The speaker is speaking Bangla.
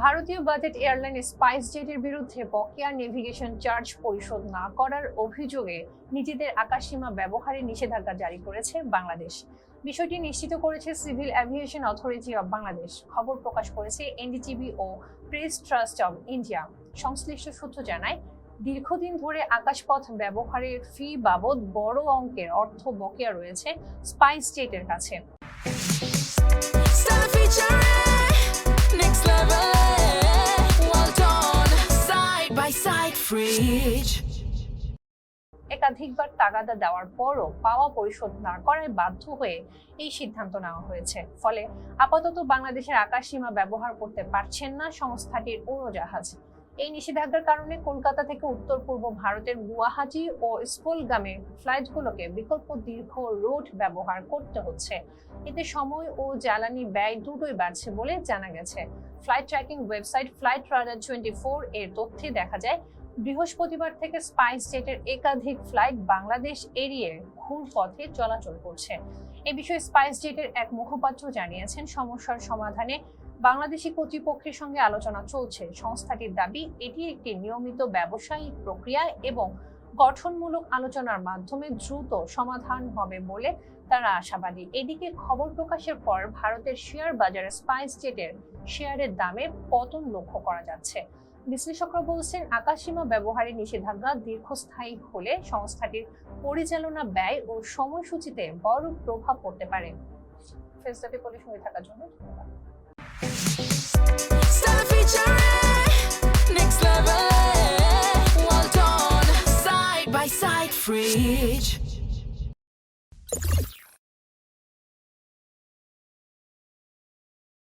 ভারতীয় বাজেট এয়ারলাইন স্পাইস জেটের বিরুদ্ধে বকেয়া নেভিগেশন চার্জ পরিশোধ না করার অভিযোগে নিজেদের আকাশসীমা ব্যবহারে নিষেধাজ্ঞা জারি করেছে বাংলাদেশ। বিষয়টি নিশ্চিত করেছে Civil Aviation Authority of Bangladesh. খবর প্রকাশ করেছে এনডিটিভি ও প্রেস ট্রাস্ট অব ইন্ডিয়া। সংশ্লিষ্ট সূত্র জানায়, দীর্ঘদিন ধরে আকাশপথ ব্যবহারের ফি বাবদ বড় অঙ্কের অর্থ বকেয়া রয়েছে স্পাইস জেটের কাছে। একাধিকবার তাগাদা দেওয়ার পরও পাওয়া পরিশোধ না করায় বাধ্য হয়ে এই সিদ্ধান্ত নেওয়া হয়েছে। ফলে আপাতত বাংলাদেশের আকাশসীমা ব্যবহার করতে পারছেন না সংস্থাটির উড়োজাহাজ। এই নিষেধাজ্ঞার কারণে কলকাতা থেকে উত্তর পূর্ব ভারতের গুয়াহাটি ও স্পোলগামে ফ্লাইটগুলোকে বিকল্প দীর্ঘ রুট ব্যবহার করতে হচ্ছে। এতে সময় ও জ্বালানি ব্যয় দুটোই বাড়ছে বলে জানা গেছে। Flight tracking website flight radar 24 এর তথ্যে দেখা যায়, বৃহস্পতিবার থেকে স্পাইস জেটের একাধিক ফ্লাইট বাংলাদেশ এড়িয়ে ঘুর পথে চলাচল করছে। এ বিষয়ে স্পাইস জেটের এক মুখপাত্র জানিয়েছেন, সমস্যার সমাধানে বাংলাদেশি কর্তৃপক্ষের সঙ্গে আলোচনা চলছে। সংস্থাটির দাবি, এটি একটি নিয়মিত ব্যবসায়িক প্রক্রিয়া এবং গঠনমূলক আলোচনার মাধ্যমে দ্রুত সমাধান হবে বলে তারা আশাবাদী। এদিকে খবর প্রকাশের পর ভারতের শেয়ার বাজারে স্পাইস জেটের শেয়ারের দামে পতন লক্ষ্য করা যাচ্ছে। বিশ্লেষকরা বলছেন, আকাশসীমা ব্যবহারের নিষেধাজ্ঞা দীর্ঘস্থায়ী হলে সংস্থাটির পরিচালনা ব্যয় ও সময়সূচিতে বড় প্রভাব পড়তে পারে। ফেসডাপি পুলিশ হয়ে থাকার জন্য ধন্যবাদ। Next level, well done, side by side fridge.